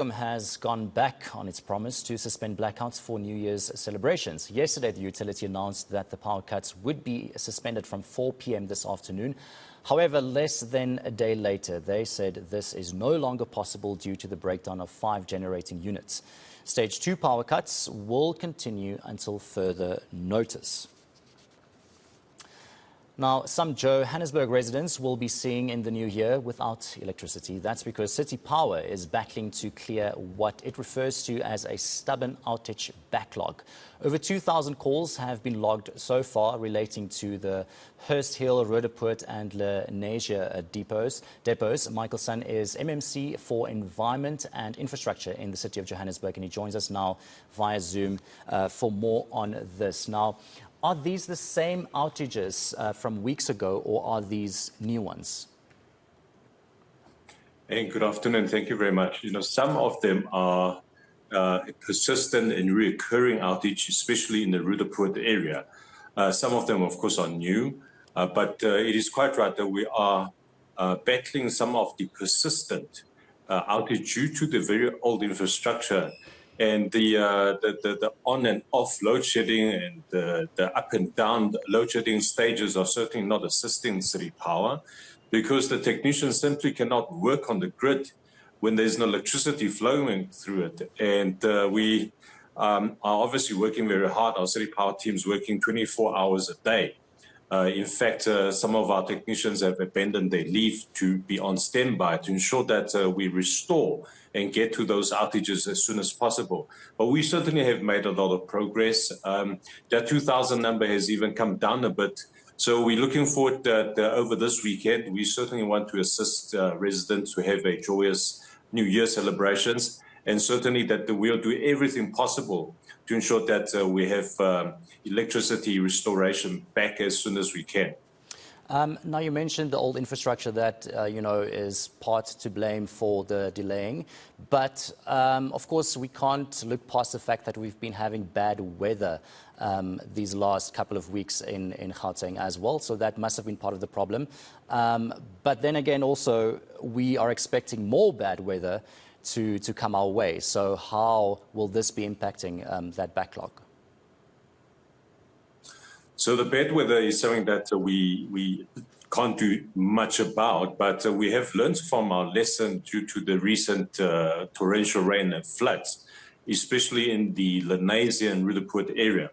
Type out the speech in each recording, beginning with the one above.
Has gone back on its promise to suspend blackouts for New Year's celebrations. Yesterday, the utility announced that the power cuts would be suspended from 4 p.m. this afternoon. However, less than a day later, they said this is no longer possible due to the breakdown of 5 generating units. Stage 2 power cuts will continue until further notice. Now, some Johannesburg residents will be seeing in the new year without electricity. That's because City Power is battling to clear what it refers to as a stubborn outage backlog. Over 2,000 calls have been logged so far relating to the Hursthill, Roodepoort and Lenasia depots. Michael Sun is MMC for Environment and Infrastructure in the City of Johannesburg, and he joins us now via Zoom for more on this. Now, are these the same outages from weeks ago, or are these new ones? Hey, good afternoon. Thank you very much. Some of them are persistent and recurring outage, especially in the Roodepoort area. Some of them, of course, are new, but it is quite right that we are battling some of the persistent outage due to the very old infrastructure. And the on and off load shedding and the up and down load shedding stages are certainly not assisting City Power, because the technicians simply cannot work on the grid when there's no electricity flowing through it. And we are obviously working very hard. Our City Power team's working 24 hours a day. In fact, some of our technicians have abandoned their leave to be on standby to ensure that we restore and get to those outages as soon as possible. But we certainly have made a lot of progress. That 2,000 number has even come down a bit. So we're looking forward that over this weekend, we certainly want to assist residents who have a joyous New Year celebrations, and certainly that we'll do everything possible to ensure that we have electricity restoration back as soon as we can. Now, you mentioned the old infrastructure that, is part to blame for the delaying. But, of course, we can't look past the fact that we've been having bad weather these last couple of weeks in Gauteng as well. So that must have been part of the problem. But then again, also, we are expecting more bad weather to come our way. So how will this be impacting that backlog? So the bad weather is something that we can't do much about, but we have learned from our lesson due to the recent torrential rain and floods, especially in the Lenasia and Roodepoort area.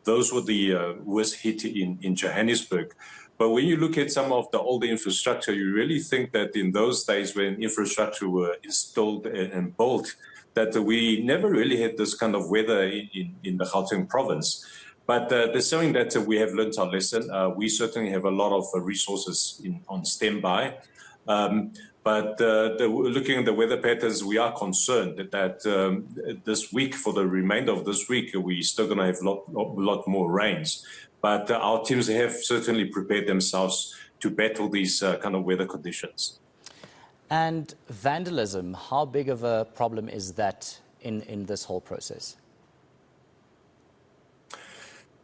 Those were the worst hit in Johannesburg. But when you look at some of the older infrastructure, you really think that in those days when infrastructure were installed and built, that we never really had this kind of weather in the Gauteng province. But there's something that we have learned our lesson. We certainly have a lot of resources on standby. But looking at the weather patterns, we are concerned that this week, for the remainder of this week, we're still going to have a lot more rains. But our teams have certainly prepared themselves to battle these kind of weather conditions. And vandalism, how big of a problem is that in this whole process?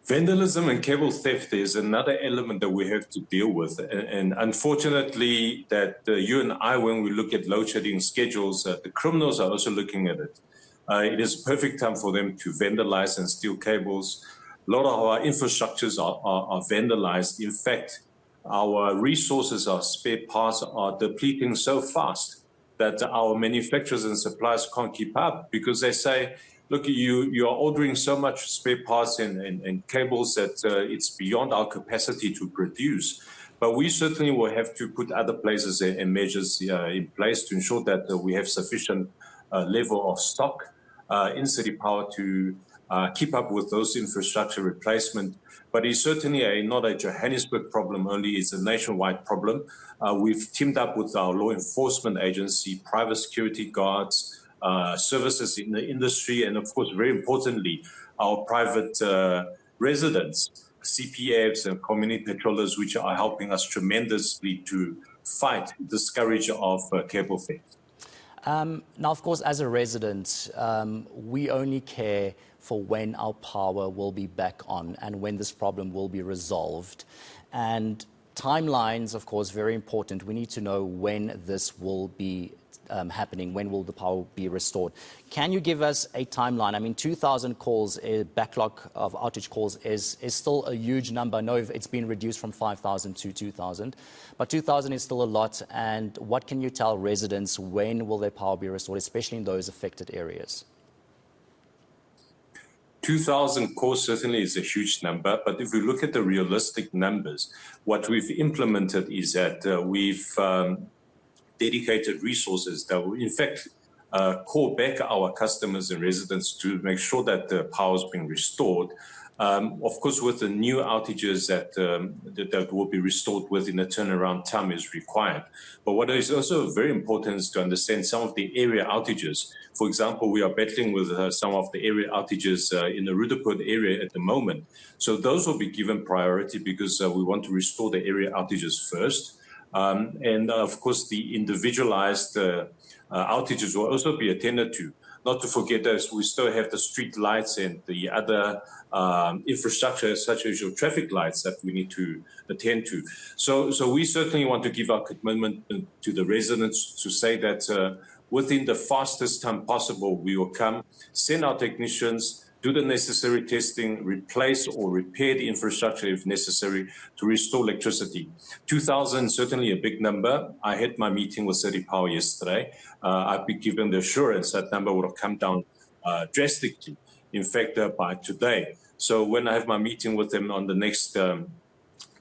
Vandalism and cable theft is another element that we have to deal with. And unfortunately, that you and I, when we look at load shedding schedules, the criminals are also looking at it. It is a perfect time for them to vandalize and steal cables. A lot of our infrastructures are vandalized. In fact, our resources, our spare parts are depleting so fast that our manufacturers and suppliers can't keep up, because they say, look, you are ordering so much spare parts and cables that it's beyond our capacity to produce. But we certainly will have to put other places and measures in place to ensure that we have sufficient level of stock in City Power to keep up with those infrastructure replacement. But it's certainly not a Johannesburg problem only, it's a nationwide problem. We've teamed up with our law enforcement agency, private security guards, services in the industry, and of course, very importantly, our private residents, CPFs and community patrollers, which are helping us tremendously to fight the scourge of cable theft. Now, of course, as a resident, we only care for when our power will be back on and when this problem will be resolved. And timelines, of course, very important. We need to know when this will be happening? When will the power be restored? Can you give us a timeline? I mean, 2,000 calls, a backlog of outage calls is still a huge number. I know it's been reduced from 5,000 to 2,000, but 2,000 is still a lot. And what can you tell residents? When will their power be restored, especially in those affected areas? 2,000 calls certainly is a huge number, but if we look at the realistic numbers, what we've implemented is that we've dedicated resources that will, in fact, call back our customers and residents to make sure that the power is being restored. Of course, with the new outages that will be restored within a turnaround time is required. But what is also very important is to understand some of the area outages. For example, we are battling with some of the area outages in the Roodepoort area at the moment. So those will be given priority because we want to restore the area outages first. And of course, the individualized outages will also be attended to. Not to forget that we still have the street lights and the other infrastructure, such as your traffic lights, that we need to attend to. So we certainly want to give our commitment to the residents to say that within the fastest time possible, we will come, send our technicians, do the necessary testing, replace or repair the infrastructure if necessary to restore electricity. 2,000 certainly a big number. I had my meeting with City Power yesterday. I've been given the assurance that number would have come down drastically, in fact, by today. So when I have my meeting with them on the next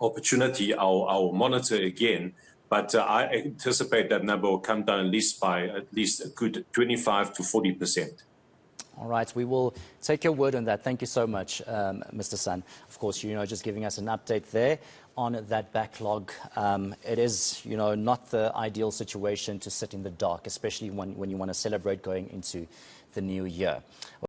opportunity, I'll monitor again. But I anticipate that number will come down at least a good 25 to 40%. All right, we will take your word on that. Thank you so much, Mr. Sun. Of course, just giving us an update there on that backlog. It is, not the ideal situation to sit in the dark, especially when you want to celebrate going into the new year.